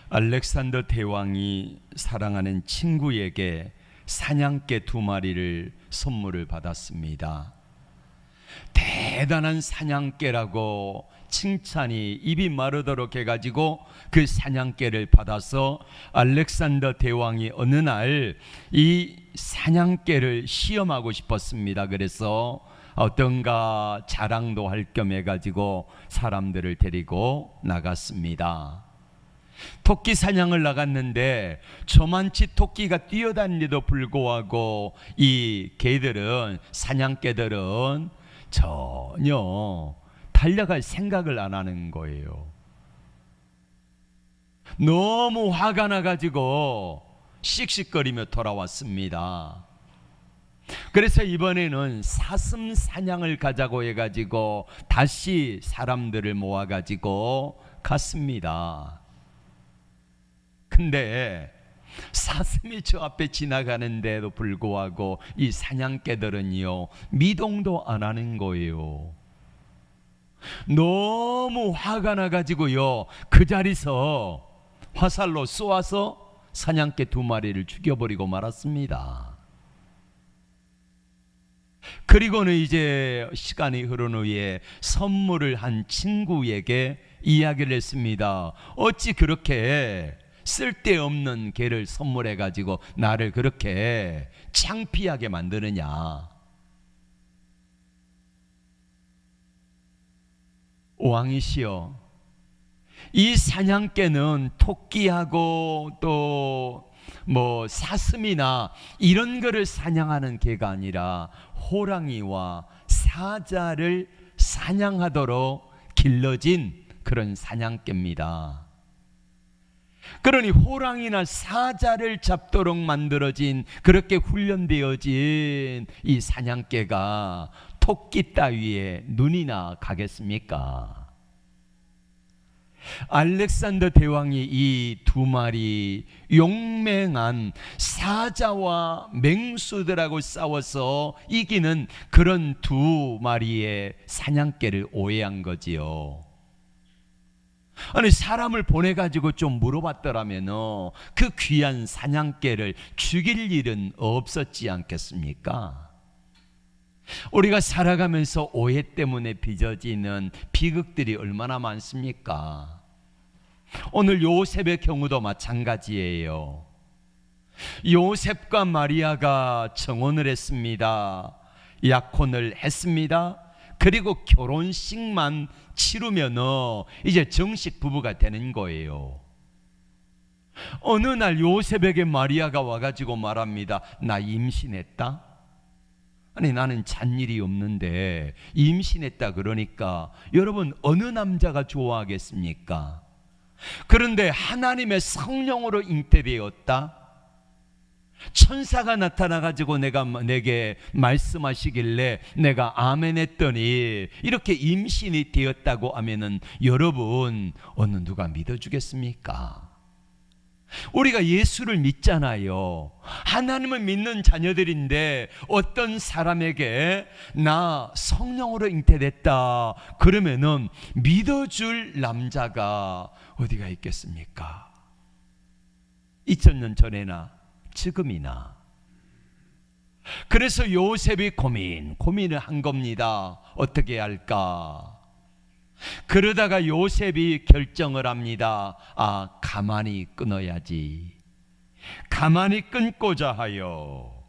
알렉산더 대왕이 사랑하는 친구에게 사냥개 2마리를 선물을 받았습니다. 대단한 사냥개라고 칭찬이 입이 마르도록 해가지고 그 사냥개를 받아서 알렉산더 대왕이 어느 날 이 사냥개를 시험하고 싶었습니다. 그래서 어떤가 자랑도 할 겸 해가지고 사람들을 데리고 나갔습니다. 토끼 사냥을 나갔는데 저만치 토끼가 뛰어다니는데도 불구하고 이 개들은, 사냥개들은 전혀 달려갈 생각을 안 하는 거예요. 너무 화가 나가지고 씩씩거리며 돌아왔습니다. 그래서 이번에는 사슴 사냥을 가자고 해가지고 다시 사람들을 모아가지고 갔습니다. 근데 사슴이 저 앞에 지나가는데도 불구하고 이 사냥개들은요, 미동도 안 하는 거예요. 너무 화가 나가지고요, 그 자리에서 화살로 쏘아서 사냥개 2마리를 죽여버리고 말았습니다. 그리고는 이제 시간이 흐른 후에 선물을 한 친구에게 이야기를 했습니다. 어찌 그렇게 쓸데없는 개를 선물해 가지고 나를 그렇게 창피하게 만드느냐. 왕이시여, 이 사냥개는 토끼하고 또 사슴이나 이런 거를 사냥하는 개가 아니라 호랑이와 사자를 사냥하도록 길러진 그런 사냥개입니다. 그러니 호랑이나 사자를 잡도록 만들어진, 그렇게 훈련되어진 이 사냥개가 토끼 따위에 눈이나 가겠습니까? 알렉산더 대왕이 이 2마리 용맹한 사자와 맹수들하고 싸워서 이기는 그런 2마리의 사냥개를 오해한 거지요. 아니, 사람을 보내가지고 좀 물어봤더라면 그 귀한 사냥개를 죽일 일은 없었지 않겠습니까? 우리가 살아가면서 오해 때문에 빚어지는 비극들이 얼마나 많습니까? 오늘 요셉의 경우도 마찬가지예요. 요셉과 마리아가 정혼을 했습니다. 약혼을 했습니다. 그리고 결혼식만 치르면 이제 정식 부부가 되는 거예요. 어느 날 요셉에게 마리아가 와가지고 말합니다. 나 임신했다. 아니, 나는 잔일이 없는데 임신했다 그러니까 여러분, 어느 남자가 좋아하겠습니까? 그런데 하나님의 성령으로 잉태되었다. 천사가 나타나가지고 내게 말씀하시길래 내가 아멘 했더니 이렇게 임신이 되었다고 하면은 여러분, 어느 누가 믿어주겠습니까? 우리가 예수를 믿잖아요. 하나님을 믿는 자녀들인데 어떤 사람에게 나 성령으로 잉태됐다 그러면은 믿어줄 남자가 어디가 있겠습니까? 2000년 전에나 지금이나. 그래서 요셉이 고민을 한 겁니다. 어떻게 할까? 그러다가 요셉이 결정을 합니다. 가만히 끊어야지. 가만히 끊고자 하여.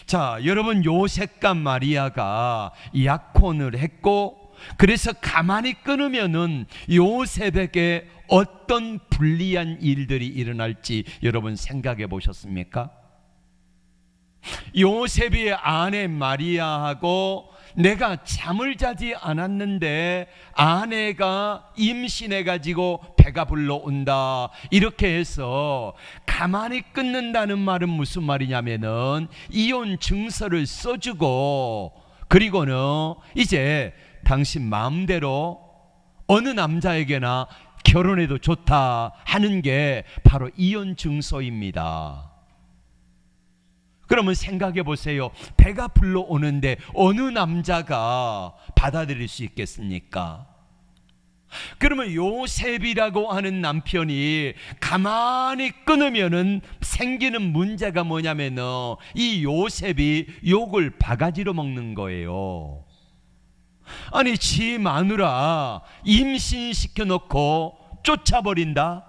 자, 여러분, 요셉과 마리아가 약혼을 했고, 그래서 가만히 끊으면은 요셉에게 어떤 불리한 일들이 일어날지 여러분 생각해 보셨습니까? 요셉의 아내 마리아하고 내가 잠을 자지 않았는데 아내가 임신해가지고 배가 불러온다, 이렇게 해서 가만히 끊는다는 말은 무슨 말이냐면은 이혼 증서를 써주고, 그리고는 이제 당신 마음대로 어느 남자에게나 결혼해도 좋다 하는 게 바로 이혼 증서입니다. 그러면 생각해 보세요. 배가 불러오는데 어느 남자가 받아들일 수 있겠습니까? 그러면 요셉이라고 하는 남편이 가만히 끊으면은 생기는 문제가 뭐냐면은 이 요셉이 욕을 바가지로 먹는 거예요. 아니, 지 마누라 임신시켜 놓고 쫓아버린다?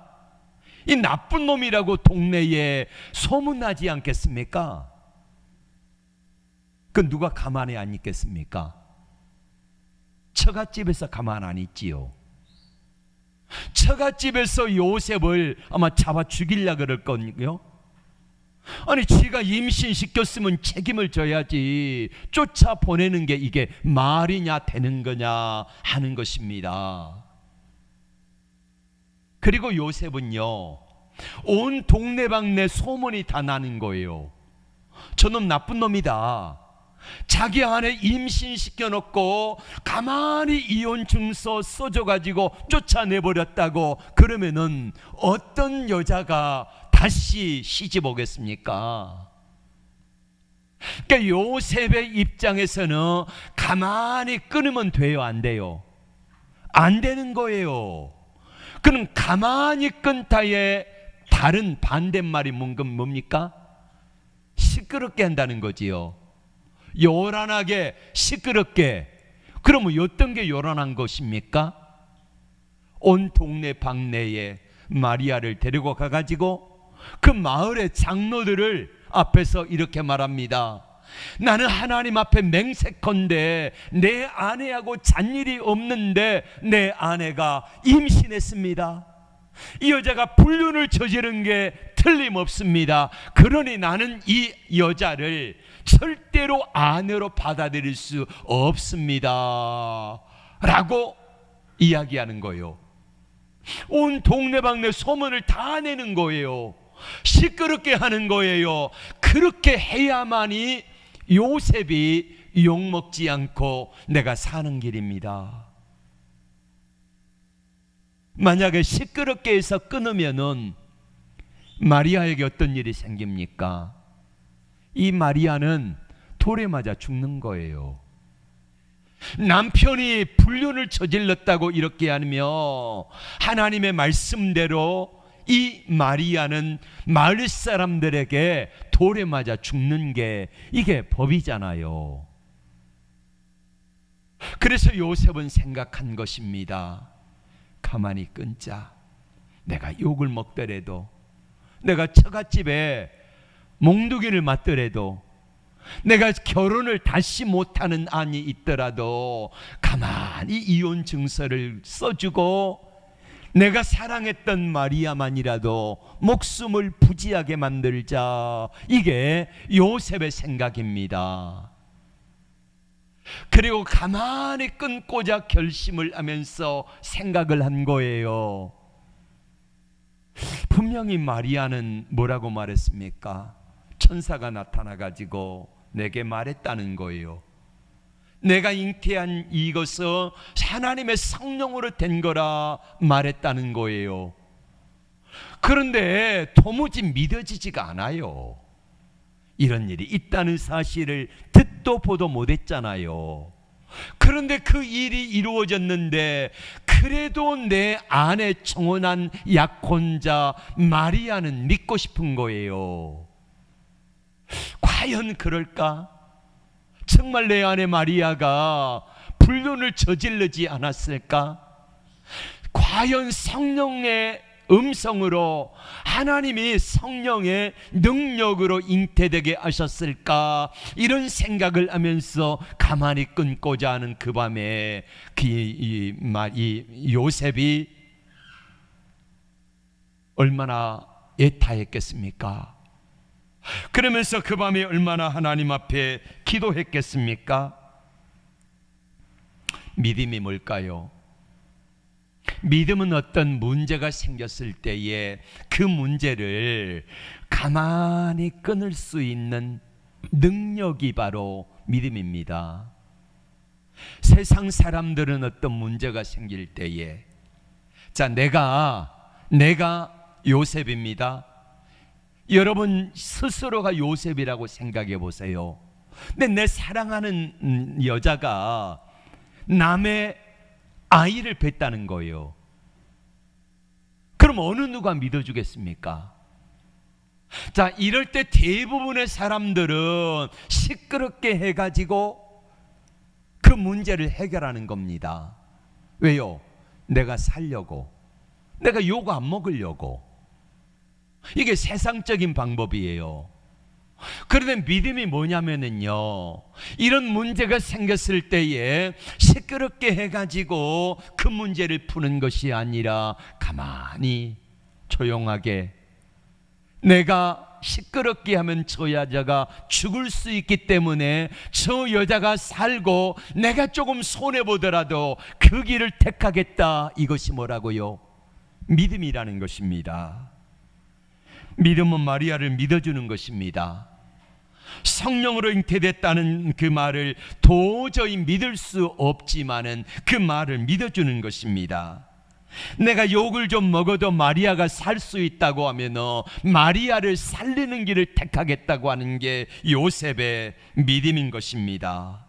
이 나쁜 놈이라고 동네에 소문나지 않겠습니까? 그 누가 가만히 안 있겠습니까? 처갓집에서 가만 안 있지요. 처갓집에서 요셉을 아마 잡아 죽이려고 그럴 거요. 아니, 지가 임신시켰으면 책임을 져야지 쫓아 보내는 게 이게 말이냐 되는 거냐 하는 것입니다. 그리고 요셉은요, 온 동네방네 소문이 다 나는 거예요. 저놈 나쁜 놈이다. 자기 아내 임신시켜 놓고 가만히 이혼 증서 써줘가지고 쫓아내버렸다고. 그러면은 어떤 여자가 다시 시집 오겠습니까? 그러니까 요셉의 입장에서는 가만히 끊으면 돼요, 안 돼요? 안 되는 거예요. 그럼 가만히 끈타에 다른 반대말이 뭡니까? 시끄럽게 한다는 거지요. 요란하게, 시끄럽게. 그러면 어떤 게 요란한 것입니까? 온 동네 방내에 마리아를 데리고 가가지고 그 마을의 장로들을 앞에서 이렇게 말합니다. 나는 하나님 앞에 맹세컨대 내 아내하고 잔일이 없는데 내 아내가 임신했습니다. 이 여자가 불륜을 저지른 게 틀림없습니다. 그러니 나는 이 여자를 절대로 아내로 받아들일 수 없습니다 라고 이야기하는 거예요. 온 동네방네 소문을 다 내는 거예요. 시끄럽게 하는 거예요. 그렇게 해야만이 요셉이 욕먹지 않고 내가 사는 길입니다. 만약에 시끄럽게 해서 끊으면은 마리아에게 어떤 일이 생깁니까? 이 마리아는 돌에 맞아 죽는 거예요. 남편이 불륜을 저질렀다고 이렇게 하며 하나님의 말씀대로 이 마리아는 마을 사람들에게 돌에 맞아 죽는 게 이게 법이잖아요. 그래서 요셉은 생각한 것입니다. 가만히 끊자. 내가 욕을 먹더라도, 내가 처갓집에 몽둥이를 맞더라도, 내가 결혼을 다시 못하는 안이 있더라도 가만히 이혼 증서를 써주고 내가 사랑했던 마리아만이라도 목숨을 부지하게 만들자. 이게 요셉의 생각입니다. 그리고 가만히 끊고자 결심을 하면서 생각을 한 거예요. 분명히 마리아는 뭐라고 말했습니까? 천사가 나타나가지고 내게 말했다는 거예요. 내가 잉태한 이것은 하나님의 성령으로 된 거라 말했다는 거예요. 그런데 도무지 믿어지지가 않아요. 이런 일이 있다는 사실을 듣도 보도 못했잖아요. 그런데 그 일이 이루어졌는데 그래도 내 안에 청혼한 약혼자 마리아는 믿고 싶은 거예요. 과연 그럴까? 정말 내 아내 마리아가 불륜을 저지르지 않았을까? 과연 성령의 음성으로 하나님이 성령의 능력으로 잉태되게 하셨을까? 이런 생각을 하면서 가만히 끊고자 하는 그 밤에 이 요셉이 얼마나 애타했겠습니까? 그러면서 그 밤에 얼마나 하나님 앞에 기도했겠습니까? 믿음이 뭘까요? 믿음은 어떤 문제가 생겼을 때에 그 문제를 가만히 끊을 수 있는 능력이 바로 믿음입니다. 세상 사람들은 어떤 문제가 생길 때에, 자, 내가 요셉입니다. 여러분 스스로가 요셉이라고 생각해 보세요. 근데 내 사랑하는 여자가 남의 아이를 뱄다는 거예요. 그럼 어느 누가 믿어주겠습니까? 자, 이럴 때 대부분의 사람들은 시끄럽게 해가지고 그 문제를 해결하는 겁니다. 왜요? 내가 살려고, 내가 욕 안 먹으려고. 이게 세상적인 방법이에요. 그런데 믿음이 뭐냐면요, 이런 문제가 생겼을 때에 시끄럽게 해가지고 그 문제를 푸는 것이 아니라 가만히 조용하게, 내가 시끄럽게 하면 저 여자가 죽을 수 있기 때문에 저 여자가 살고 내가 조금 손해보더라도 그 길을 택하겠다. 이것이 뭐라고요? 믿음이라는 것입니다. 믿음은 마리아를 믿어주는 것입니다. 성령으로 잉태됐다는 그 말을 도저히 믿을 수 없지만은 그 말을 믿어주는 것입니다. 내가 욕을 좀 먹어도 마리아가 살 수 있다고 하면 마리아를 살리는 길을 택하겠다고 하는 게 요셉의 믿음인 것입니다.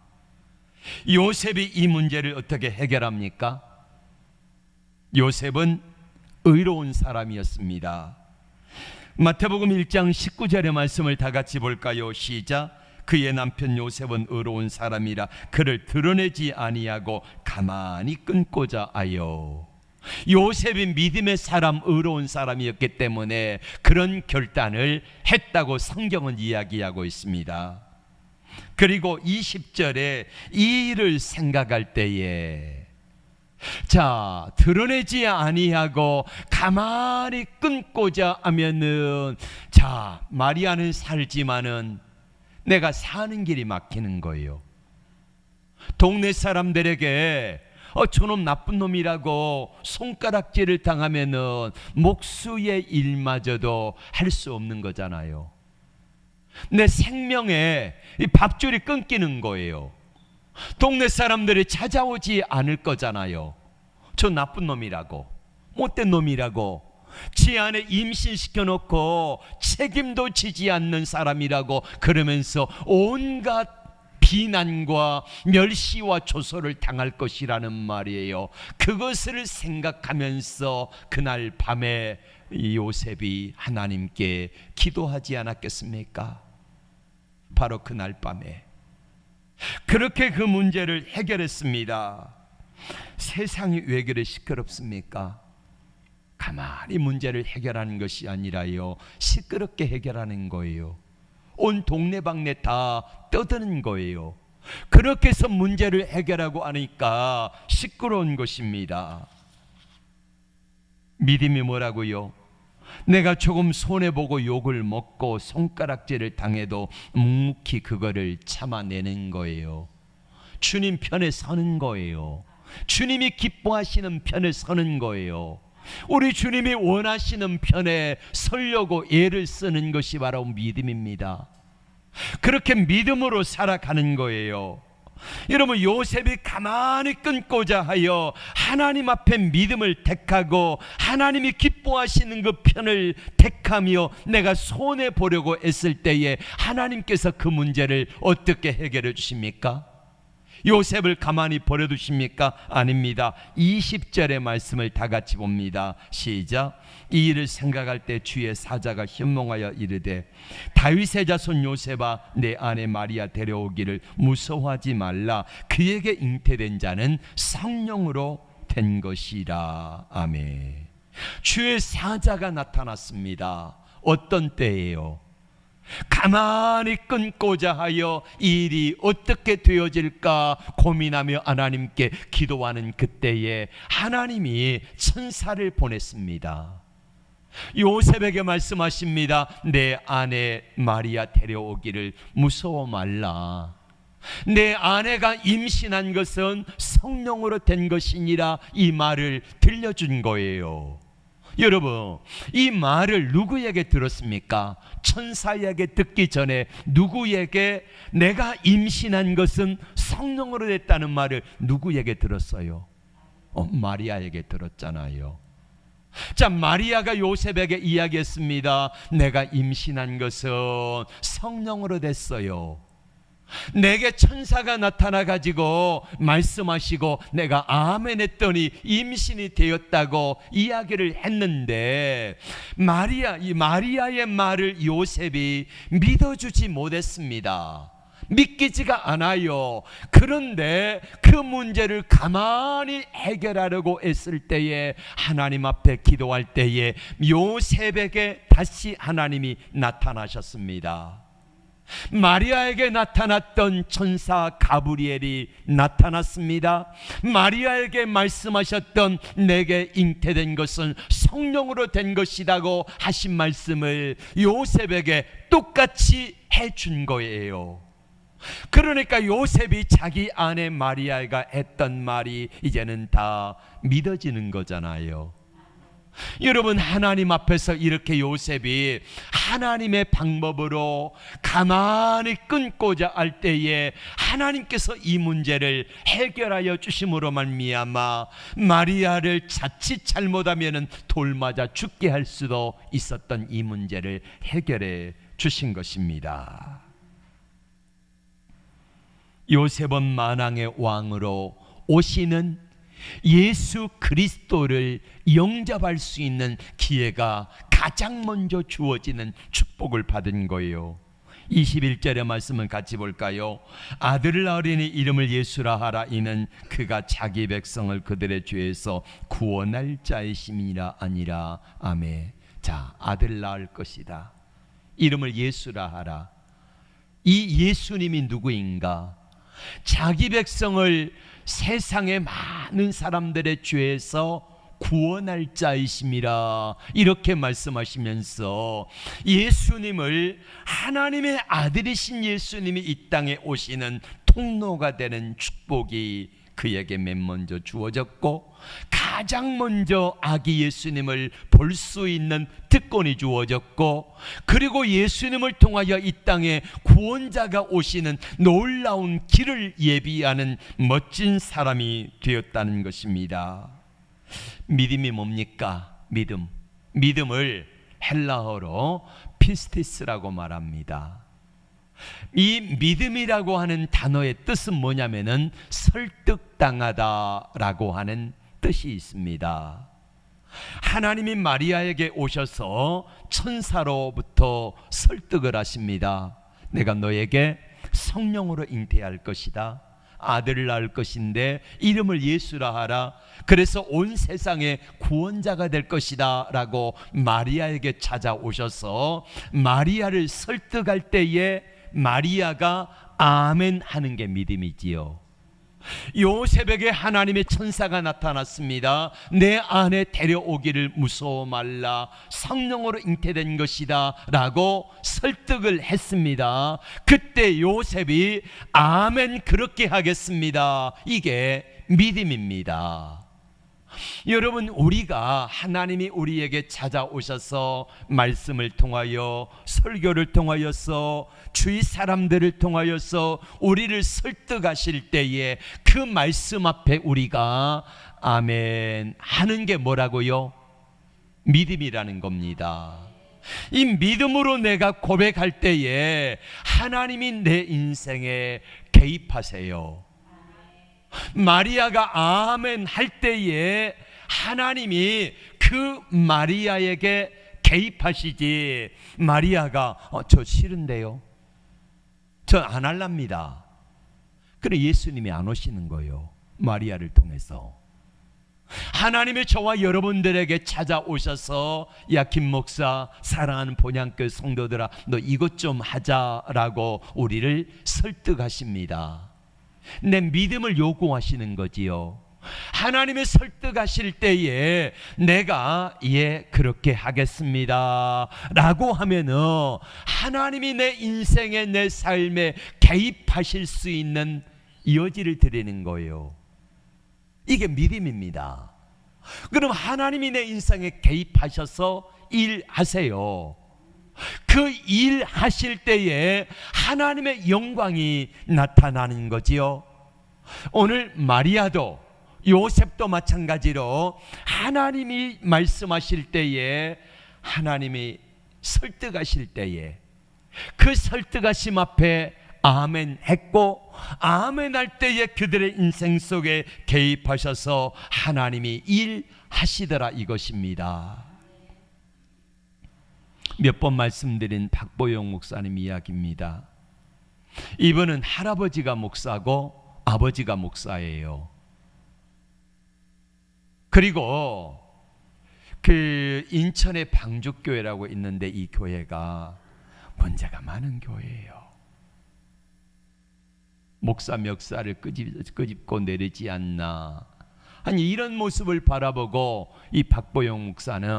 요셉이 이 문제를 어떻게 해결합니까? 요셉은 의로운 사람이었습니다. 마태복음 1장 19절의 말씀을 다 같이 볼까요? 시작. 그의 남편 요셉은 의로운 사람이라 그를 드러내지 아니하고 가만히 끊고자 하여. 요셉이 믿음의 사람, 의로운 사람이었기 때문에 그런 결단을 했다고 성경은 이야기하고 있습니다. 그리고 20절에 이 일을 생각할 때에, 자, 드러내지 아니하고 가만히 끊고자 하면은, 자, 마리아는 살지만은 내가 사는 길이 막히는 거예요. 동네 사람들에게 저놈 나쁜 놈이라고 손가락질을 당하면은 목수의 일마저도 할 수 없는 거잖아요. 내 생명에 이 밥줄이 끊기는 거예요. 동네 사람들이 찾아오지 않을 거잖아요. 저 나쁜 놈이라고, 못된 놈이라고, 지 안에 임신시켜 놓고 책임도 지지 않는 사람이라고 그러면서 온갖 비난과 멸시와 조소를 당할 것이라는 말이에요. 그것을 생각하면서 그날 밤에 요셉이 하나님께 기도하지 않았겠습니까? 바로 그날 밤에 그렇게 그 문제를 해결했습니다. 세상이 왜 그래 시끄럽습니까? 가만히 문제를 해결하는 것이 아니라요, 시끄럽게 해결하는 거예요. 온 동네방네 다 떠드는 거예요. 그렇게 해서 문제를 해결하고 하니까 시끄러운 것입니다. 믿음이 뭐라고요? 내가 조금 손해보고 욕을 먹고 손가락질을 당해도 묵묵히 그거를 참아내는 거예요. 주님 편에 서는 거예요. 주님이 기뻐하시는 편에 서는 거예요. 우리 주님이 원하시는 편에 서려고 애를 쓰는 것이 바로 믿음입니다. 그렇게 믿음으로 살아가는 거예요. 여러분, 요셉이 가만히 끊고자 하여 하나님 앞에 믿음을 택하고 하나님이 기뻐하시는 그 편을 택하며 내가 손해보려고 했을 때에 하나님께서 그 문제를 어떻게 해결해 주십니까? 요셉을 가만히 버려두십니까? 아닙니다. 20절의 말씀을 다 같이 봅니다. 시작. 이 일을 생각할 때 주의 사자가 현몽하여 이르되 다윗의 자손 요셉아, 내 아내 마리아 데려오기를 무서워하지 말라. 그에게 잉태된 자는 성령으로 된 것이라. 아멘. 주의 사자가 나타났습니다. 어떤 때예요? 가만히 끊고자 하여 이 일이 어떻게 되어질까 고민하며 하나님께 기도하는 그때에 하나님이 천사를 보냈습니다. 요셉에게 말씀하십니다. 내 아내 마리아 데려오기를 무서워 말라. 내 아내가 임신한 것은 성령으로 된 것이니라. 이 말을 들려준 거예요. 여러분, 이 말을 누구에게 들었습니까? 천사에게 듣기 전에 누구에게, 내가 임신한 것은 성령으로 됐다는 말을 누구에게 들었어요? 마리아에게 들었잖아요. 자, 마리아가 요셉에게 이야기했습니다. 내가 임신한 것은 성령으로 됐어요. 내게 천사가 나타나 가지고 말씀하시고 내가 아멘 했더니 임신이 되었다고 이야기를 했는데 이 마리아의 말을 요셉이 믿어주지 못했습니다. 믿기지가 않아요. 그런데 그 문제를 가만히 해결하려고 했을 때에, 하나님 앞에 기도할 때에 요셉에게 다시 하나님이 나타나셨습니다. 마리아에게 나타났던 천사 가브리엘이 나타났습니다. 마리아에게 말씀하셨던 내게 잉태된 것은 성령으로 된 것이라고 하신 말씀을 요셉에게 똑같이 해준 거예요. 그러니까 요셉이 자기 아내 마리아가 했던 말이 이제는 다 믿어지는 거잖아요. 여러분, 하나님 앞에서 이렇게 요셉이 하나님의 방법으로 가만히 끊고자 할 때에 하나님께서 이 문제를 해결하여 주심으로 말미암아 마리아를 자칫 잘못하면 돌 맞아 죽게 할 수도 있었던 이 문제를 해결해 주신 것입니다. 요셉은 만왕의 왕으로 오시는 예수 그리스도를 영접할 수 있는 기회가 가장 먼저 주어지는 축복을 받은 거예요. 21절의 말씀은 같이 볼까요? 아들을 낳으리니 이름을 예수라 하라. 이는 그가 자기 백성을 그들의 죄에서 구원할 자이심이라 아니라. 아멘. 자, 아들 낳을 것이다. 이름을 예수라 하라. 이 예수님이 누구인가? 자기 백성을 세상의 많은 사람들의 죄에서 구원할 자이심이라, 이렇게 말씀하시면서 예수님을, 하나님의 아들이신 예수님이 이 땅에 오시는 통로가 되는 축복이 그에게 맨 먼저 주어졌고, 가장 먼저 아기 예수님을 볼 수 있는 특권이 주어졌고, 그리고 예수님을 통하여 이 땅에 구원자가 오시는 놀라운 길을 예비하는 멋진 사람이 되었다는 것입니다. 믿음이 뭡니까? 믿음을 헬라어로 피스티스라고 말합니다. 이 믿음이라고 하는 단어의 뜻은 뭐냐면은 설득당하다라고 하는 뜻이 있습니다. 하나님이 마리아에게 오셔서 천사로부터 설득을 하십니다. 내가 너에게 성령으로 잉태할 것이다. 아들을 낳을 것인데 이름을 예수라 하라. 그래서 온 세상의 구원자가 될 것이다 라고 마리아에게 찾아오셔서 마리아를 설득할 때에 마리아가 아멘 하는 게 믿음이지요. 요셉에게 하나님의 천사가 나타났습니다. 내 안에 데려오기를 무서워 말라. 성령으로 잉태된 것이다 라고 설득을 했습니다. 그때 요셉이 아멘 그렇게 하겠습니다. 이게 믿음입니다. 여러분, 우리가 하나님이 우리에게 찾아오셔서 말씀을 통하여, 설교를 통하여서, 주위 사람들을 통하여서 우리를 설득하실 때에 그 말씀 앞에 우리가 아멘 하는 게 뭐라고요? 믿음이라는 겁니다. 이 믿음으로 내가 고백할 때에 하나님이 내 인생에 개입하세요. 마리아가 아멘 할 때에 하나님이 그 마리아에게 개입하시지, 마리아가 저 싫은데요, 저 안 할랍니다. 그래 예수님이 안 오시는 거예요. 마리아를 통해서 하나님이 저와 여러분들에게 찾아오셔서, 야 김 목사, 사랑하는 본향교회 성도들아, 너 이것 좀 하자라고 우리를 설득하십니다. 내 믿음을 요구하시는 거지요. 하나님이 설득하실 때에 내가 예 그렇게 하겠습니다 라고 하면은 하나님이 내 인생에, 내 삶에 개입하실 수 있는 여지를 드리는 거예요. 이게 믿음입니다. 그럼 하나님이 내 인생에 개입하셔서 일하세요. 그 일 하실 때에 하나님의 영광이 나타나는 거지요. 오늘 마리아도 요셉도 마찬가지로 하나님이 말씀하실 때에, 하나님이 설득하실 때에 그 설득하심 앞에 아멘 했고, 아멘 할 때에 그들의 인생 속에 개입하셔서 하나님이 일하시더라 이것입니다. 몇 번 말씀드린 박보영 목사님 이야기입니다. 이분은 할아버지가 목사고 아버지가 목사예요. 그리고 그 인천의 방죽교회라고 있는데 이 교회가 문제가 많은 교회예요. 목사 멱살을 끄집고 내리지 않나. 아니 이런 모습을 바라보고 이 박보영 목사는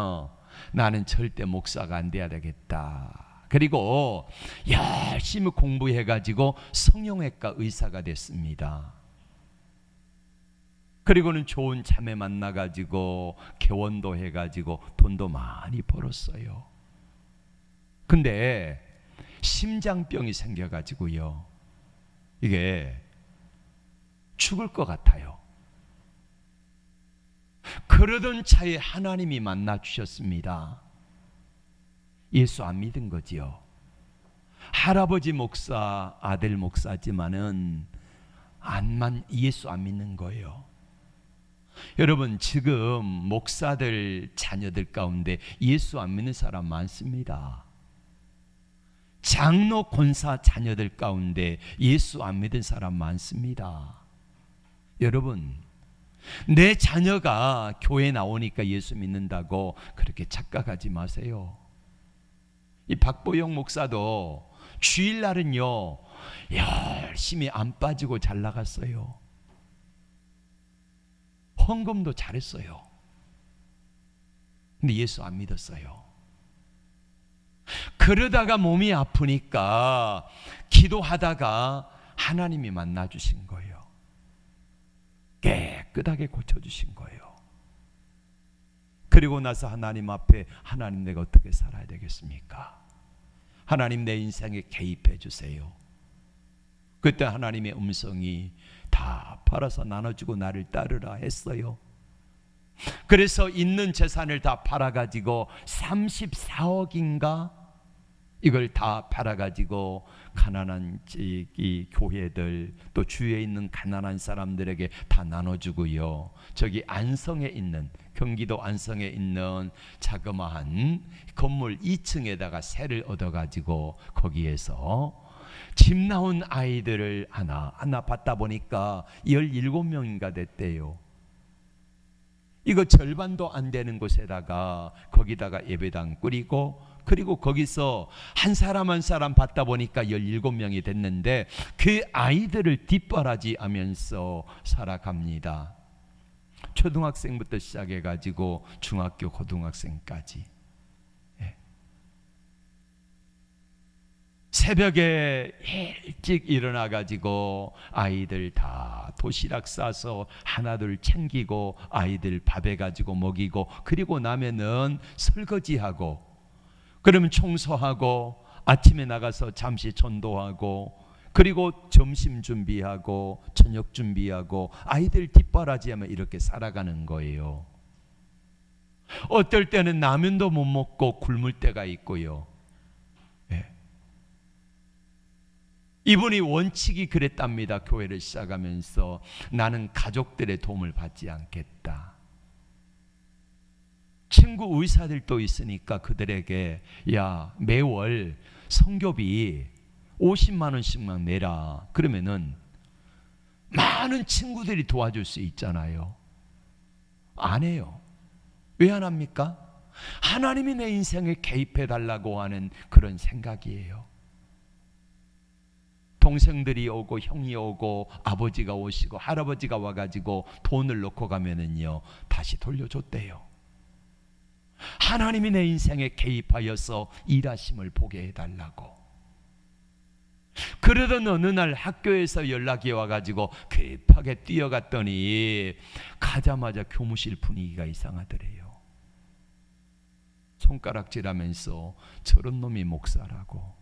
나는 절대 목사가 안 돼야 되겠다. 그리고 열심히 공부해가지고 성형외과 의사가 됐습니다. 그리고는 좋은 자매 만나가지고 개원도 해가지고 돈도 많이 벌었어요. 근데 심장병이 생겨가지고요, 이게 죽을 것 같아요. 그러던 차에 하나님이 만나 주셨습니다. 예수 안 믿은 거지요. 할아버지 목사, 아들 목사지만은 예수 안 믿는 거예요. 여러분 지금 목사들 자녀들 가운데 예수 안 믿는 사람 많습니다. 장로 권사 자녀들 가운데 예수 안 믿은 사람 많습니다. 여러분 내 자녀가 교회 나오니까 예수 믿는다고 그렇게 착각하지 마세요. 이 박보영 목사도 주일날은요 열심히 안 빠지고 잘 나갔어요. 헌금도 잘했어요. 근데 예수 안 믿었어요. 그러다가 몸이 아프니까 기도하다가 하나님이 만나주신 거예요. 깨끗하게 고쳐주신 거예요. 그리고 나서 하나님 앞에 하나님 내가 어떻게 살아야 되겠습니까? 하나님 내 인생에 개입해 주세요. 그때 하나님의 음성이 다 팔아서 나눠주고 나를 따르라 했어요. 그래서 있는 재산을 다 팔아가지고 34억인가 이걸 다 팔아가지고 가난한 이 교회들 또 주위에 있는 가난한 사람들에게 다 나눠주고요. 저기 안성에 있는 경기도 안성에 있는 자그마한 건물 2층에다가 세를 얻어가지고 거기에서 집 나온 아이들을 하나 받다 보니까 17명인가 됐대요. 이거 절반도 안 되는 곳에다가 거기다가 예배당 꾸리고 그리고 거기서 한 사람 한 사람 받다 보니까 17명이 됐는데 그 아이들을 뒷바라지하면서 살아갑니다. 초등학생부터 시작해가지고 중학교 고등학생까지. 새벽에 일찍 일어나가지고 아이들 다 도시락 싸서 하나둘 챙기고 아이들 밥 해가지고 먹이고 그리고 나면은 설거지하고 그러면 청소하고 아침에 나가서 잠시 전도하고 그리고 점심 준비하고 저녁 준비하고 아이들 뒷바라지하면 이렇게 살아가는 거예요. 어떨 때는 라면도 못 먹고 굶을 때가 있고요. 이분이 원칙이 그랬답니다. 교회를 시작하면서 나는 가족들의 도움을 받지 않겠다. 친구 의사들도 있으니까 그들에게 야 매월 성교비 50만 원씩만 내라. 그러면은 많은 친구들이 도와줄 수 있잖아요. 안 해요. 왜 안 합니까? 하나님이 내 인생에 개입해 달라고 하는 그런 생각이에요. 동생들이 오고 형이 오고 아버지가 오시고 할아버지가 와가지고 돈을 놓고 가면은요 다시 돌려줬대요. 하나님이 내 인생에 개입하여서 일하심을 보게 해달라고. 그러던 어느 날 학교에서 연락이 와가지고 급하게 뛰어갔더니 가자마자 교무실 분위기가 이상하더래요. 손가락질하면서 저런 놈이 목사라고,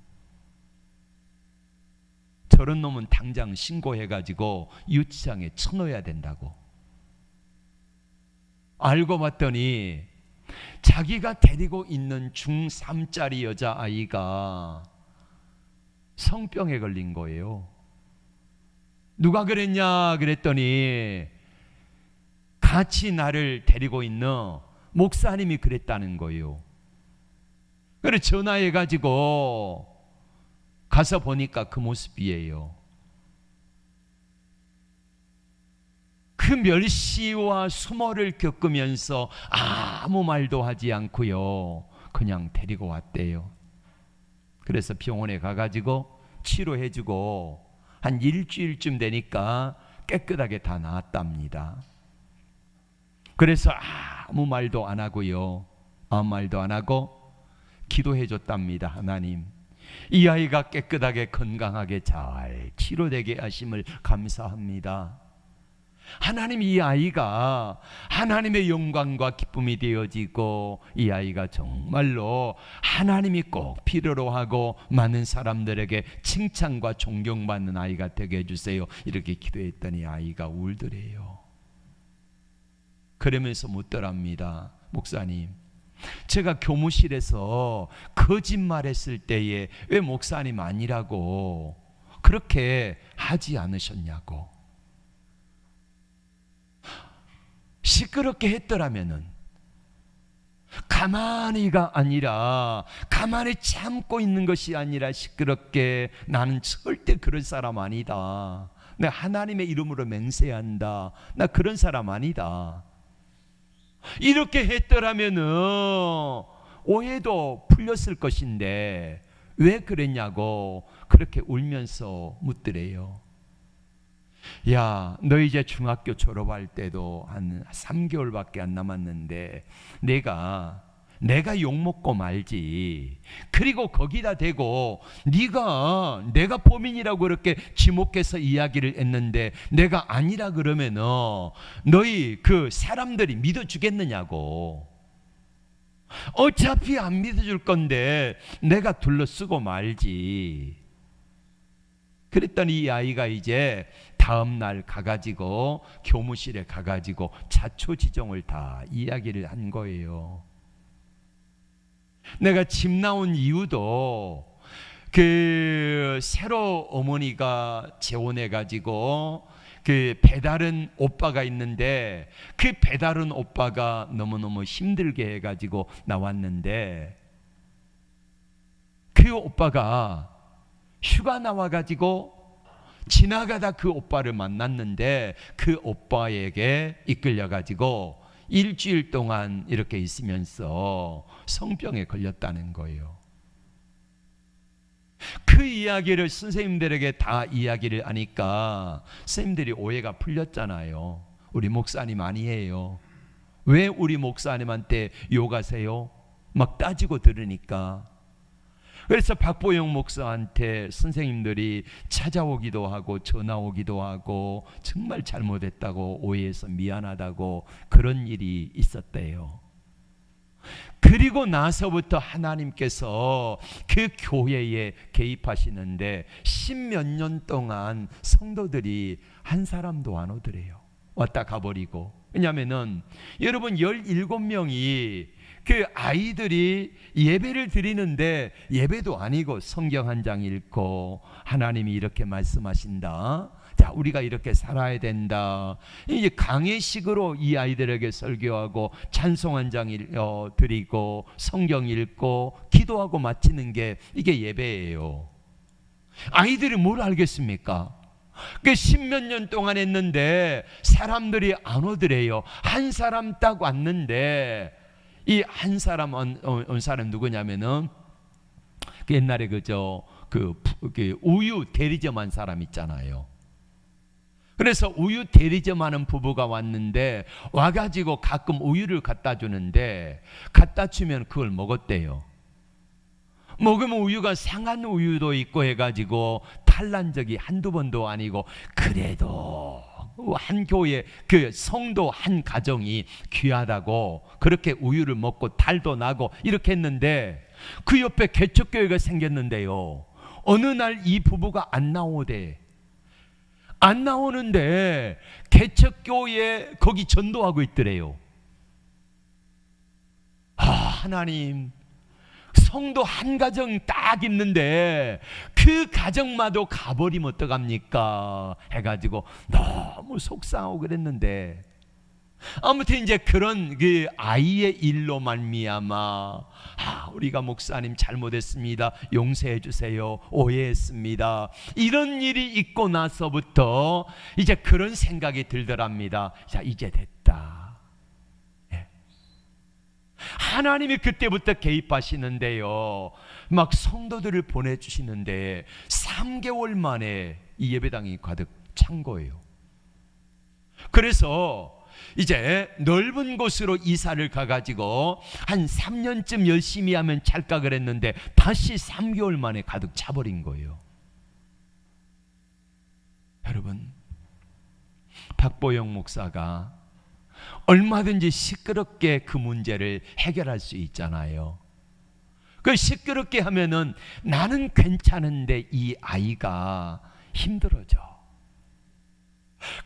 저런 놈은 당장 신고해가지고 유치장에 쳐넣어야 된다고. 알고 봤더니 자기가 데리고 있는 중3짜리 여자아이가 성병에 걸린 거예요. 누가 그랬냐 그랬더니 같이 나를 데리고 있는 목사님이 그랬다는 거예요. 그래서 전화해가지고 가서 보니까 그 모습이에요. 그 멸시와 수모를 겪으면서 아무 말도 하지 않고요, 그냥 데리고 왔대요. 그래서 병원에 가가지고 치료해주고 한 일주일쯤 되니까 깨끗하게 다 나았답니다. 그래서 아무 말도 안 하고요, 아무 말도 안 하고 기도해줬답니다. 하나님, 이 아이가 깨끗하게 건강하게 잘 치료되게 하심을 감사합니다. 하나님, 이 아이가 하나님의 영광과 기쁨이 되어지고 이 아이가 정말로 하나님이 꼭 필요로 하고 많은 사람들에게 칭찬과 존경받는 아이가 되게 해주세요. 이렇게 기도했더니 아이가 울더래요. 그러면서 묻더랍니다. 목사님, 제가 교무실에서 거짓말했을 때에 왜 목사님 아니라고 그렇게 하지 않으셨냐고. 시끄럽게 했더라면은 가만히가 아니라, 가만히 참고 있는 것이 아니라 시끄럽게, 나는 절대 그럴 사람 아니다, 내 하나님의 이름으로 맹세한다, 나 그런 사람 아니다, 이렇게 했더라면은 오해도 풀렸을 것인데 왜 그랬냐고 그렇게 울면서 묻더래요. 야, 너 이제 중학교 졸업할 때도 한 3개월밖에 안 남았는데 내가 욕먹고 말지. 그리고 거기다 대고 내가 범인이라고 그렇게 지목해서 이야기를 했는데 내가 아니라 그러면은 너희 그 사람들이 믿어주겠느냐고. 어차피 안 믿어줄 건데 내가 둘러쓰고 말지. 그랬더니 이 아이가 이제 다음 날 가가지고 교무실에 가가지고 자초지종을 다 이야기를 한 거예요. 내가 집 나온 이유도 그 새로 어머니가 재혼해가지고 그 배다른 오빠가 있는데 그 배다른 오빠가 너무너무 힘들게 해가지고 나왔는데 그 오빠가 휴가 나와가지고 지나가다 그 오빠를 만났는데 그 오빠에게 이끌려가지고 일주일 동안 이렇게 있으면서 성병에 걸렸다는 거예요. 그 이야기를 선생님들에게 다 이야기를 하니까 선생님들이 오해가 풀렸잖아요. 우리 목사님 아니에요, 왜 우리 목사님한테 욕하세요? 막 따지고 들으니까. 그래서 박보영 목사한테 선생님들이 찾아오기도 하고 전화 오기도 하고 정말 잘못했다고, 오해해서 미안하다고 그런 일이 있었대요. 그리고 나서부터 하나님께서 그 교회에 개입하시는데 10몇 년 동안 성도들이 한 사람도 안 오더래요. 왔다 가버리고. 왜냐하면은 여러분 17명이 그 아이들이 예배를 드리는데 예배도 아니고 성경 한 장 읽고 하나님이 이렇게 말씀하신다, 자 우리가 이렇게 살아야 된다, 이제 강의식으로 이 아이들에게 설교하고 찬송 한 장 드리고 성경 읽고 기도하고 마치는 게 이게 예배예요. 아이들이 뭘 알겠습니까? 그 10몇 년 동안 했는데 사람들이 안 오더래요. 한 사람 딱 왔는데 이 한 사람 온 사람 누구냐면은 그 옛날에 그 우유 대리점 한 사람 있잖아요. 그래서 우유 대리점 하는 부부가 왔는데 와가지고 가끔 우유를 갖다 주는데 갖다 주면 그걸 먹었대요. 먹으면 우유가 상한 우유도 있고 해가지고 탈난 적이 한두 번도 아니고, 그래도 한 교회 그 성도 한 가정이 귀하다고 그렇게 우유를 먹고 탈도 나고 이렇게 했는데 그 옆에 개척교회가 생겼는데요, 어느 날 이 부부가 안 나오는데 개척교회 거기 전도하고 있더래요. 하나님, 성도 한 가정 딱 있는데 그 가정마도 가버리면 어떡합니까 해가지고 너무 속상하고 그랬는데, 아무튼 이제 그런 그 아이의 일로 말미암아 우리가 목사님 잘못했습니다, 용서해 주세요, 오해했습니다, 이런 일이 있고 나서부터 이제 그런 생각이 들더랍니다. 자, 이제 됐다. 예. 하나님이 그때부터 개입하시는데요, 막 성도들을 보내주시는데 3개월 만에 이 예배당이 가득 찬 거예요. 그래서 이제 넓은 곳으로 이사를 가가지고 한 3년쯤 열심히 하면 찰까 그랬는데 다시 3개월 만에 가득 차버린 거예요. 여러분, 박보영 목사가 얼마든지 시끄럽게 그 문제를 해결할 수 있잖아요. 그 시끄럽게 하면은 나는 괜찮은데 이 아이가 힘들어져.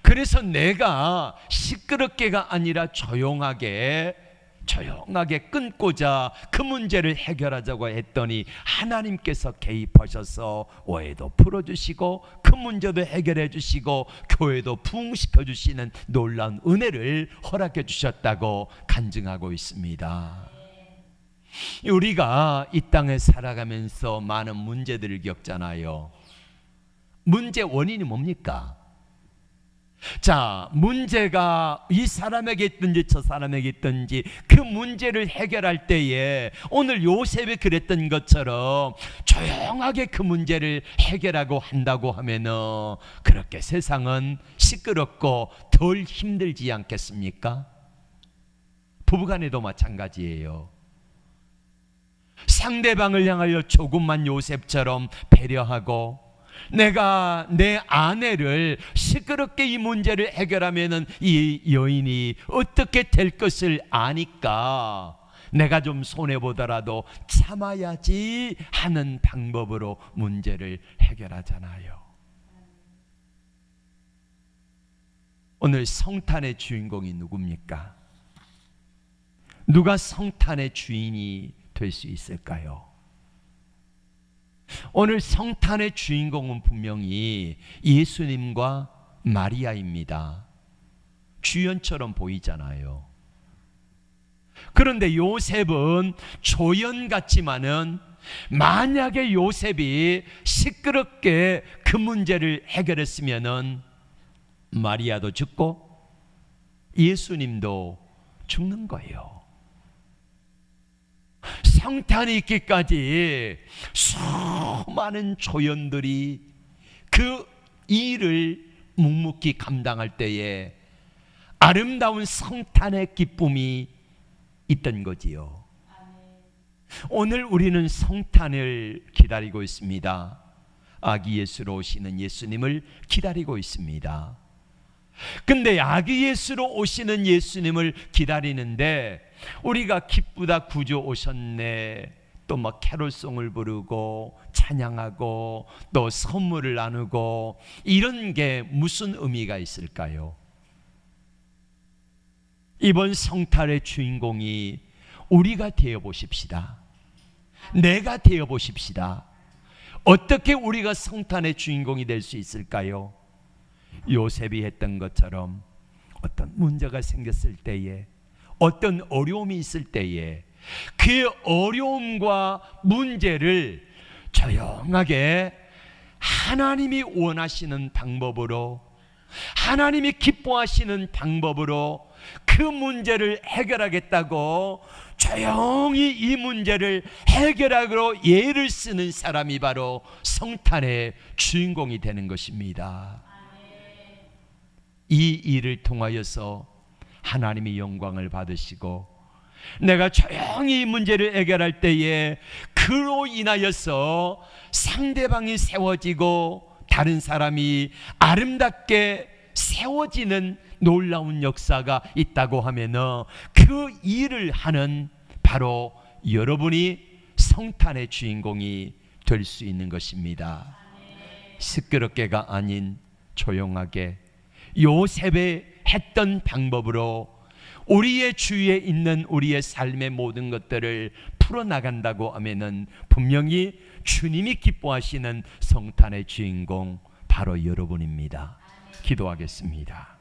그래서 내가 시끄럽게가 아니라 조용하게 끊고자 그 문제를 해결하자고 했더니 하나님께서 개입하셔서 오해도 풀어주시고 그 문제도 해결해 주시고 교회도 부흥시켜 주시는 놀라운 은혜를 허락해 주셨다고 간증하고 있습니다. 우리가 이 땅에 살아가면서 많은 문제들을 겪잖아요. 문제 원인이 뭡니까? 자, 문제가 이 사람에게 있든지 저 사람에게 있든지 그 문제를 해결할 때에 오늘 요셉이 그랬던 것처럼 조용하게 그 문제를 해결하고 한다고 하면은 그렇게 세상은 시끄럽고 덜 힘들지 않겠습니까? 부부간에도 마찬가지예요. 상대방을 향하여 조금만 요셉처럼 배려하고 내가 내 아내를 시끄럽게 이 문제를 해결하면은 이 여인이 어떻게 될 것을 아니까 내가 좀 손해보더라도 참아야지 하는 방법으로 문제를 해결하잖아요. 오늘 성탄의 주인공이 누굽니까? 누가 성탄의 주인이 될 수 있을까요? 오늘 성탄의 주인공은 분명히 예수님과 마리아입니다. 주연처럼 보이잖아요. 그런데 요셉은 조연 같지만은 만약에 요셉이 시끄럽게 그 문제를 해결했으면은 마리아도 죽고 예수님도 죽는 거예요. 성탄이 있기까지 수많은 조연들이 그 일을 묵묵히 감당할 때에 아름다운 성탄의 기쁨이 있던 거지요. 오늘 우리는 성탄을 기다리고 있습니다. 아기 예수로 오시는 예수님을 기다리고 있습니다. 근데 아기 예수로 오시는 예수님을 기다리는데 우리가 기쁘다 구주 오셨네, 또 막 캐롤송을 부르고 찬양하고 또 선물을 나누고 이런 게 무슨 의미가 있을까요? 이번 성탄의 주인공이 우리가 되어 보십시다. 내가 되어 보십시다. 어떻게 우리가 성탄의 주인공이 될 수 있을까요? 요셉이 했던 것처럼 어떤 문제가 생겼을 때에, 어떤 어려움이 있을 때에 그 어려움과 문제를 조용하게 하나님이 원하시는 방법으로, 하나님이 기뻐하시는 방법으로 그 문제를 해결하겠다고 조용히 이 문제를 해결하기로 예를 쓰는 사람이 바로 성탄의 주인공이 되는 것입니다. 이 일을 통하여서 하나님이 영광을 받으시고 내가 조용히 이 문제를 해결할 때에 그로 인하여서 상대방이 세워지고 다른 사람이 아름답게 세워지는 놀라운 역사가 있다고 하면은 그 일을 하는 바로 여러분이 성탄의 주인공이 될 수 있는 것입니다. 시끄럽게가 아닌 조용하게 요셉이 했던 방법으로 우리의 주위에 있는 우리의 삶의 모든 것들을 풀어나간다고 하면은 분명히 주님이 기뻐하시는 성탄의 주인공 바로 여러분입니다. 기도하겠습니다.